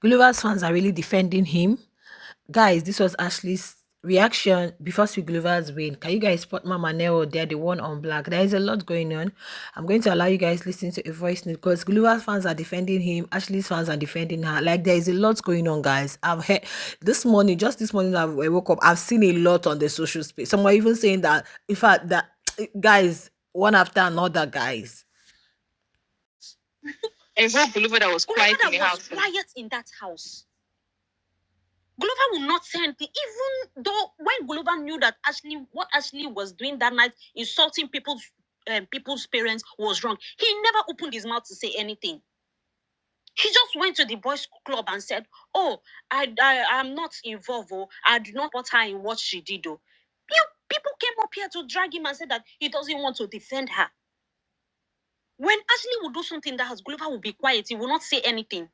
Guluva's fans are really defending him. Guys, this was Ashley's reaction before Sweet Guluva's win. Can you guys spot Mama Neo? They're the one on black. There is a lot going on. I'm going to allow you guys listen to a voice note because Guluva's fans are defending him. Ashley's fans are defending her. Like, there is a lot going on, guys. I've heard this morning, just this morning, I woke up. I've seen a lot on the social space. Someone even saying that, in fact, that guys, one after another, guys. A whole Guluva that was quiet in the house. Quiet in that house. Guluva will not say anything, even though when Guluva knew that what Ashley was doing that night, insulting people's parents was wrong. He never opened his mouth to say anything. He just went to the boys' club and said, "Oh, I'm not involved. Oh, I do not put her in what she did. Oh, people came up here to drag him and said that he doesn't want to defend her. When Ashley would do something in the house, Guluva will be quiet. He will not say anything.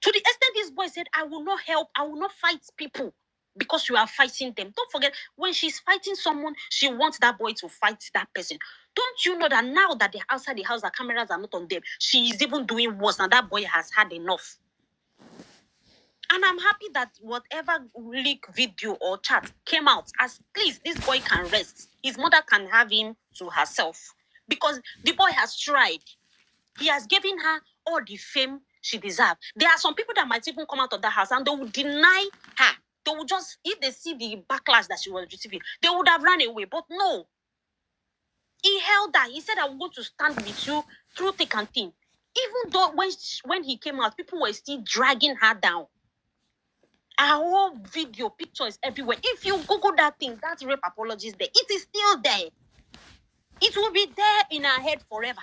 To the extent this boy said, I will not help, I will not fight people because you are fighting them. Don't forget, when she's fighting someone, she wants that boy to fight that person. Don't you know that now that they're outside the house, the cameras are not on them, she is even doing worse, and that boy has had enough. And I'm happy that whatever leak video or chat came out, as please, this boy can rest. His mother can have him to herself. Because the boy has tried. He has given her all the fame she deserves. There are some people that might even come out of that house and they will deny her. They will just, if they see the backlash that she was receiving, they would have run away. But no. He held her. He said, I'm going to stand with you through thick and thin. Even though when he came out, people were still dragging her down. Our whole video, pictures everywhere. If you Google that thing, that rape apology is there. It is still there. It will be there in her head forever.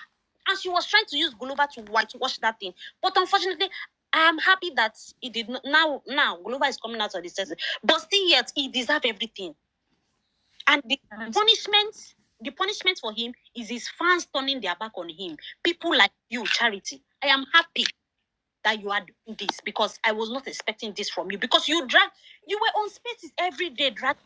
And she was trying to use Guluva to whitewash that thing. But unfortunately, I am happy that he did not. Now, Guluva is coming out of the season. But still yet, he deserves everything. And the punishment for him is his fans turning their back on him. People like you, Charity. I am happy that you are doing this because I was not expecting this from you. Because you were on spaces every day, dragged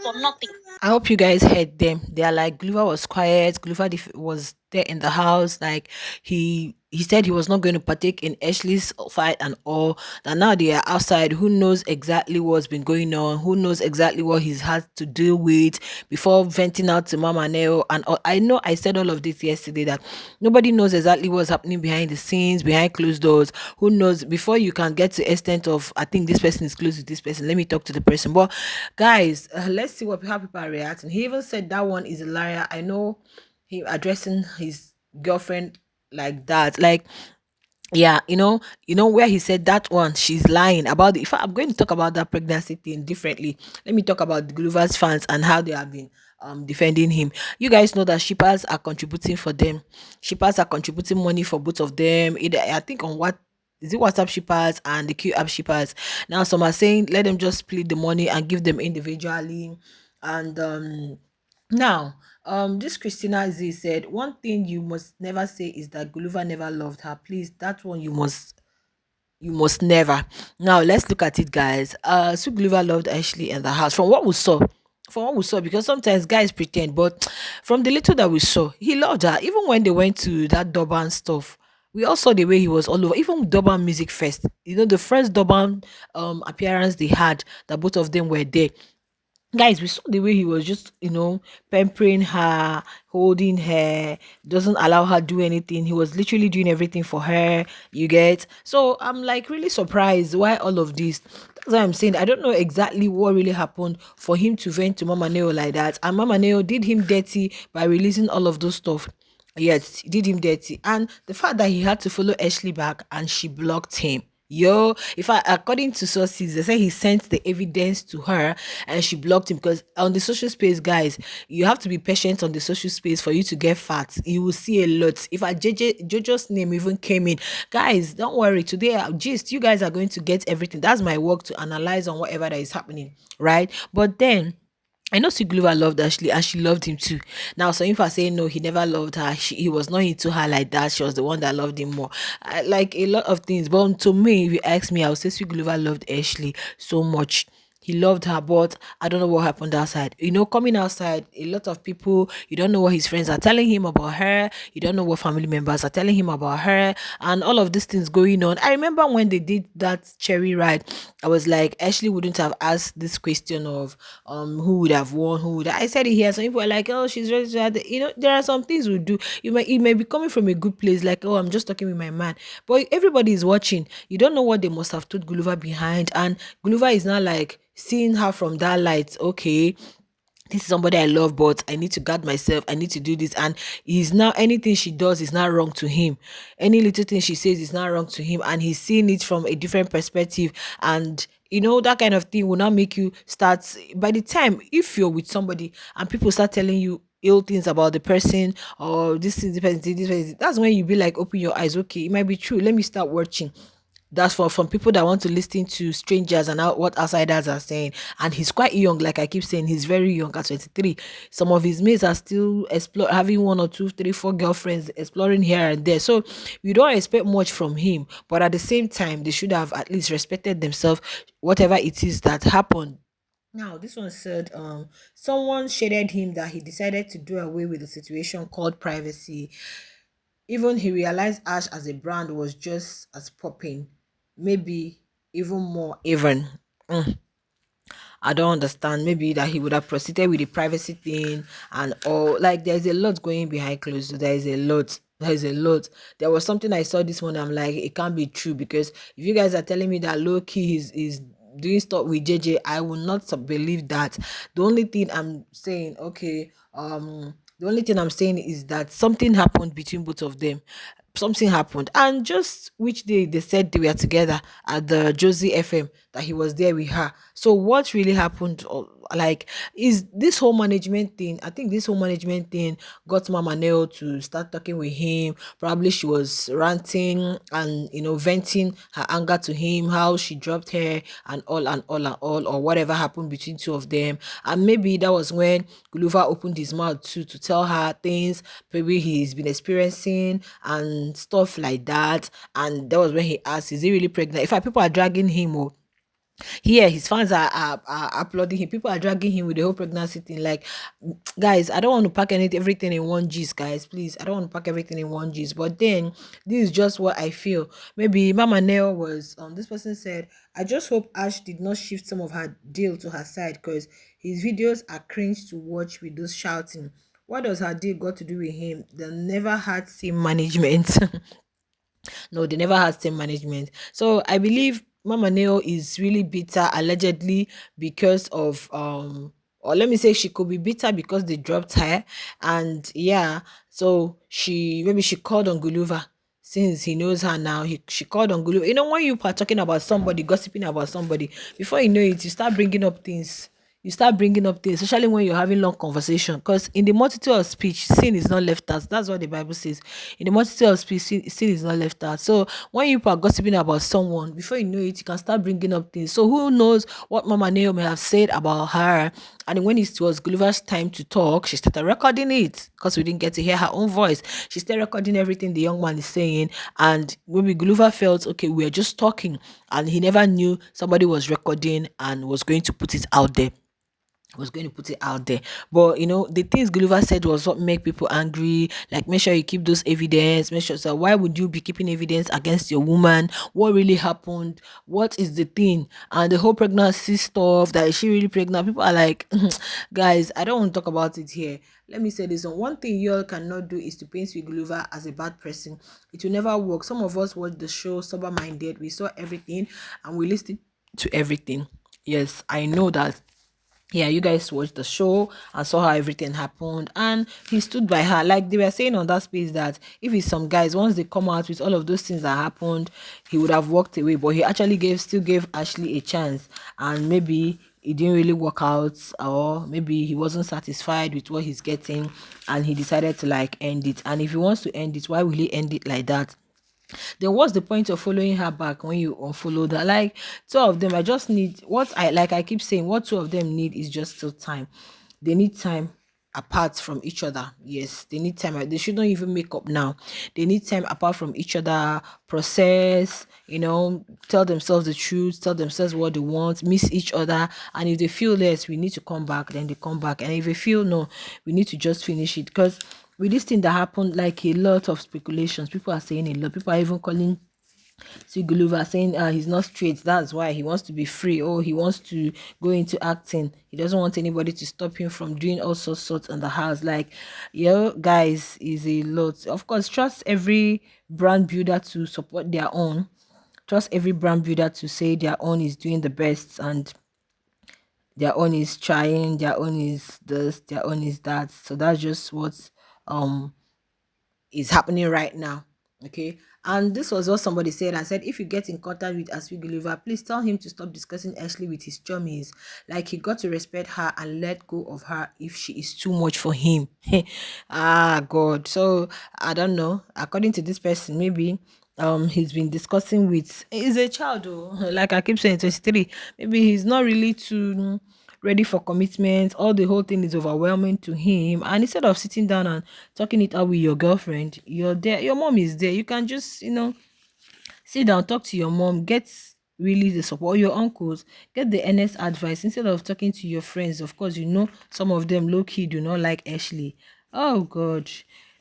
for nothing. I hope you guys heard them. They are like, Gluva was quiet. Gluva was there in the house. Like, he said he was not going to partake in Ashley's fight and all. That now they are outside. Who knows exactly what's been going on? Who knows exactly what he's had to deal with before venting out to Mama Neo and all. I know I said all of this yesterday that nobody knows exactly what's happening behind the scenes, behind closed doors. Who knows? Before you can get to extent of, I think this person is close to this person. Let me talk to the person. But guys, let's see how people are reacting. He even said that one is a liar. I know him addressing his girlfriend like that. Like, yeah, where he said that one, she's lying about it. In fact, I'm going to talk about that pregnancy thing differently. Let me talk about the Guluva's fans and how they have been defending him. You guys know that shippers are contributing for them. Shippers are contributing money for both of them. Either I think on what is it WhatsApp shippers and the Q app shippers. Now some are saying let them just split the money and give them individually. And now, this Christina Z said, one thing you must never say is that Guluva never loved her. Please, that one you must never. Now, let's look at it, guys. So Guluva loved Ashley and the house. From what we saw, because sometimes guys pretend, but from the little that we saw, he loved her. Even when they went to that Durban stuff, we all saw the way he was all over. Even Durban Music Fest, the first Durban appearance they had, that both of them were there. Guys, we saw the way he was just pampering her, holding her, doesn't allow her do anything. He was literally doing everything for her, you get. So I'm like really surprised why all of this. That's what I'm saying. I don't know exactly what really happened for him to vent to Mama Neo like that, and Mama Neo did him dirty by releasing all of those stuff. Yes, it did him dirty. And the fact that he had to follow Ashley back and she blocked him. Yo, according to sources, they say he sent the evidence to her and she blocked him because on the social space, guys, you have to be patient on the social space for you to get facts. You will see a lot. If a Jojo's name even came in, guys, don't worry. Today, gist, you guys are going to get everything. That's my work to analyze on whatever that is happening, right? But then I know Sigluva loved Ashley and she loved him too. Now, some people are saying no, he never loved her. He was not into her like that. She was the one that loved him more. Like a lot of things. But to me, if you ask me, I would say Sigluva loved Ashley so much. he loved her, but I don't know what happened outside. Coming outside, a lot of people, you don't know what his friends are telling him about her, you don't know what family members are telling him about her, and all of these things going on. I remember when they did that cherry ride, I was like, Ashley wouldn't have asked this question of who would have won, who would. I said it here. Some people are like, oh, she's ready to have there are some things we do. It may be coming from a good place, like, oh, I'm just talking with my man. But everybody is watching. You don't know what they must have told Guluva behind. And Guluva is not like seeing her from that light. Okay, this is somebody I love, but I need to guard myself. I need to do this. And he's now, anything she does is not wrong to him. Any little thing she says is not wrong to him. And he's seeing it from a different perspective. And that kind of thing will not make you start. By the time, if you're with somebody and people start telling you ill things about the person, or this is the person, this person, that's when you be like, open your eyes. Okay, it might be true. Let me start watching. That's for from people that want to listen to strangers and what outsiders are saying. And he's quite young, like I keep saying, he's very young at 23. Some of his mates are still having one or two, three, four girlfriends, exploring here and there. So we don't expect much from him. But at the same time, they should have at least respected themselves, whatever it is that happened. Now, this one said, someone shaded him that he decided to do away with the situation called privacy. Even he realized Ash as a brand was just as popping, maybe even more even. I don't understand. Maybe that he would have proceeded with the privacy thing and all. Like, there's a lot going behind closed doors. There is a lot. There's a lot. There was something I saw this morning. I'm like, it can't be true, because if you guys are telling me that low key is doing stuff with JJ, I will not believe that. The only thing I'm saying, okay, the only thing I'm saying is that something happened between both of them. Something happened, and just which day they said they were together at the Josie FM, that he was there with her. So what really happened, like, is this whole management thing? I think this whole management thing got Mama Neo to start talking with him. Probably she was ranting and venting her anger to him, how she dropped her and all and all and all, or whatever happened between two of them. And maybe that was when Guluva opened his mouth to tell her things maybe he's been experiencing and stuff like that. And that was when he asked, is he really pregnant? In fact, people are dragging him. Oh, here his fans are applauding him. People are dragging him with the whole pregnancy thing. Like, guys, I don't want to pack everything in one gist, guys. Please, I don't want to pack everything in one gist. But then this is just what I feel. Maybe Mama Neo was this person said, I just hope Ash did not shift some of her deal to her side, because his videos are cringe to watch with those shouting. What does her deal got to do with him? They never had same management. No, they never had same management. So I believe Mama Neo is really bitter, allegedly, because of or let me say she could be bitter because they dropped her. And yeah, so she called on Guluva. Since he knows her now, she called on Guluva. When you are talking about somebody, gossiping about somebody, before you know it, you start bringing up things. Especially when you're having long conversation. Because in the multitude of speech, sin is not left out. That's what the Bible says. In the multitude of speech, sin is not left out. So when you are gossiping about someone, before you know it, you can start bringing up things. So who knows what Mama Neo may have said about her? And when it was Gulliver's time to talk, she started recording it, because we didn't get to hear her own voice. She started recording everything the young man is saying. And maybe Gulliver felt, okay, we're just talking. And he never knew somebody was recording and was going to put it out there. But the things Gulliver said was what make people angry. Like, make sure you keep those evidence. Make sure. So why would you be keeping evidence against your woman? What really happened? What is the thing? And the whole pregnancy stuff, that is she really pregnant? People are like, guys, I don't want to talk about it here. Let me say this one thing you all cannot do is to paint with Gulliver as a bad person. It will never work. Some of us watched the show sober minded. We saw everything and we listened to everything. Yes, I know that. Yeah, you guys watched the show and saw how everything happened, and he stood by her. Like they were saying on that space, that if it's some guys, once they come out with all of those things that happened, he would have walked away. But he actually still gave Ashley a chance, and maybe it didn't really work out, or maybe he wasn't satisfied with what he's getting, and he decided to like end it. And if he wants to end it, why will he end it like that? Then what's the point of following her back when you unfollowed her? Like, two of them, I just need, what I keep saying, what two of them need is just still time. They need time. apart from each other. Yes, they need time. They shouldn't even make up now. They need time apart from each other, process, tell themselves the truth, tell themselves what they want, miss each other. And if they feel less, we need to come back, then they come back. And if they feel no, we need to just finish it. Because with this thing that happened, like a lot of speculations, people are saying a lot. People are even calling see Guluva saying he's not straight. That's why he wants to be free. Or he wants to go into acting. He doesn't want anybody to stop him from doing all sorts in the house. Like, guys, is a lot. Of course, trust every brand builder to support their own. Trust every brand builder to say their own is doing the best and their own is trying, their own is this, their own is that. So that's just what um is happening right now. Okay. And this was what somebody said. I said, if you get in contact with Aswi Guluva, please tell him to stop discussing Ashley with his chummies. Like, he got to respect her and let go of her if she is too much for him. God. So I don't know. According to this person, maybe he's been discussing with, he's a child though. Like I keep saying, 23. Maybe he's not really too ready for commitment. All the whole thing is overwhelming to him. And instead of sitting down and talking it out with your girlfriend, you're there, your mom is there. You can just, sit down, talk to your mom, get really the support, or your uncles, get the honest advice instead of talking to your friends. Of course, some of them low key do not like Ashley. Oh God.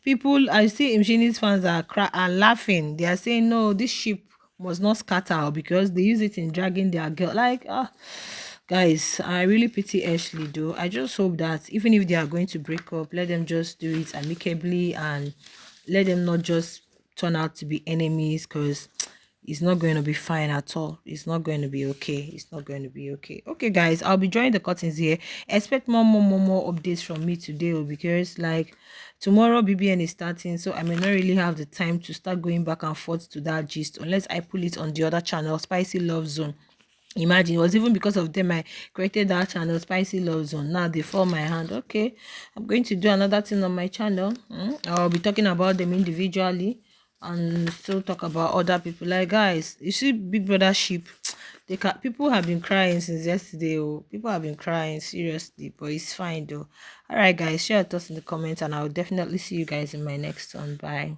People, I see Imshini's fans are laughing. They are saying, no, this ship must not scatter because they use it in dragging their girl. Like, guys, I really pity Ashley though. I just hope that even if they are going to break up, let them just do it amicably and let them not just turn out to be enemies, because it's not going to be fine at all. It's not going to be okay. It's not going to be okay. Okay, guys, I'll be drawing the curtains here. Expect more updates from me today, because like tomorrow BBN is starting, so I may not really have the time to start going back and forth to that gist unless I pull it on the other channel, Spicy Love Zone. Imagine, it was even because of them I created that channel, Spicy Love Zone. Now they fall my hand. Okay, I'm going to do another thing on my channel. I'll be talking about them individually and still talk about other people. Like, guys, you see Big Brother ship, people have been crying since yesterday. Oh, people have been crying seriously, but it's fine though. All right, guys, share your thoughts in the comments and I'll definitely see you guys in my next one. Bye.